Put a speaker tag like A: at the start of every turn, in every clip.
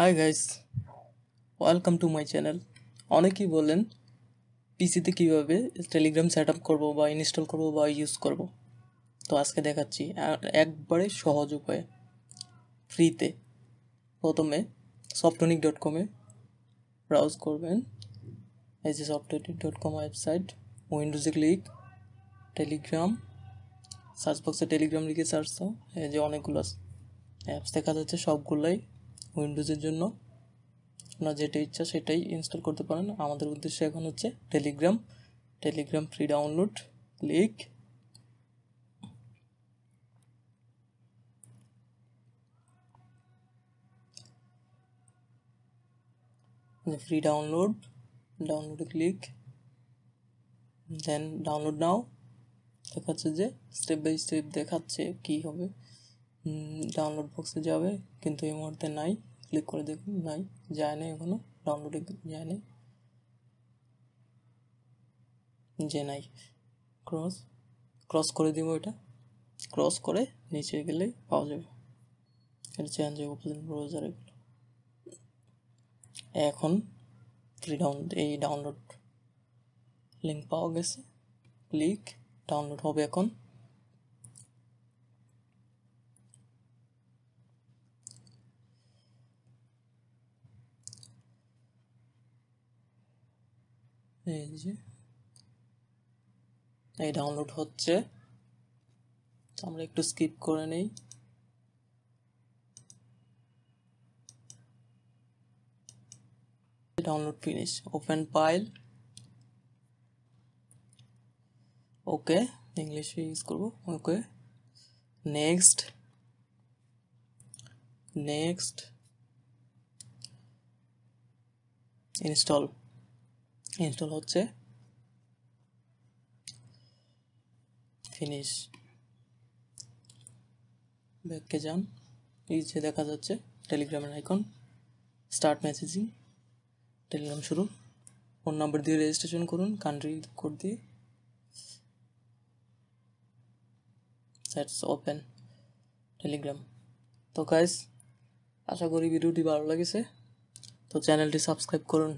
A: Hi guys, welcome to my channel. অনেকেই বলেন পিসিতে কীভাবে টেলিগ্রাম সেট আপ করবো বা ইনস্টল করবো বা ইউজ করব। তো আজকে দেখাচ্ছি একবারে সহজ উপায়ে, ফ্রিতে। প্রথমে softonic.com-এ ব্রাউজ করবেন। এই যে softonic.com ওয়েবসাইট, উইন্ডোজে ক্লিক, টেলিগ্রাম, সার্চ বক্সে টেলিগ্রাম লিখে সার্চ দাও। এই যে অনেকগুলো অ্যাপস দেখা যাচ্ছে, সবগুলোই উইন্ডোজের জন্য। আপনার যেটা ইচ্ছা সেটাই ইনস্টল করতে পারেন। আমাদের উদ্দেশ্য এখন হচ্ছে Telegram free download. Click, free ডাউনলোডে ক্লিক, দেন ডাউনলোড নাও। দেখাচ্ছে যে স্টেপ বাই স্টেপ দেখাচ্ছে কি হবে। ডাউনলোড বক্সে যাবে, কিন্তু এই মুহূর্তে নাই। ক্লিক করে দেখুন, নাই, যায় না, এখনো ডাউনলোডে যায় না, যে নাই। ক্রস করে দিব, এটা ক্রস করে নিচে গেলেই পাওয়া যাবে। এটা চেঞ্জ ওপেন ব্রাউজারে। এখন এই ডাউনলোড লিঙ্ক পাওয়া গেছে। ক্লিক, ডাউনলোড হবে এখন। এই যে এই ডাউনলোড হচ্ছে, আমরা একটু স্কিপ করে নেই। Download finish, open file. Okay, ইংলিশে ইউজ করব। ওকে, নেক্সট ইনস্টল হচ্ছে, ফিনিশ। ব্যাকে যান, এই যে দেখা যাচ্ছে টেলিগ্রামের আইকন, স্টার্ট মেসেজিং, টেলিগ্রাম শুরু। ফোন নাম্বার দিয়ে রেজিস্ট্রেশন করুন, কান্ট্রি কোড দিয়ে। সেটস ওপেন টেলিগ্রাম। তো গাইস, আশা করি ভিডিওটি ভালো লেগেছে। তো চ্যানেলটি সাবস্ক্রাইব করুন।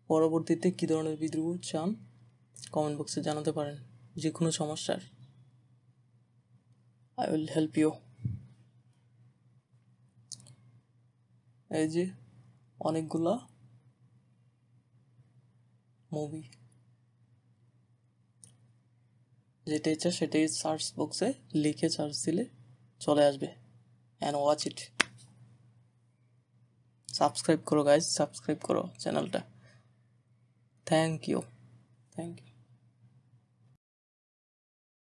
A: পরবর্তীতে কী ধরনের ভিডিও চান কমেন্ট বক্সে জানাতে পারেন। যে কোনো সমস্যার আই উইল হেল্প ইউ। এই যে অনেকগুলা মুভি, যেটা ইচ্ছা সেটাই সার্চ বক্সে লিখে সার্চ দিলে চলে আসবে। And watch it. সাবস্ক্রাইব করো গাইজ, সাবস্ক্রাইব করো চ্যানেলটা। Thank you.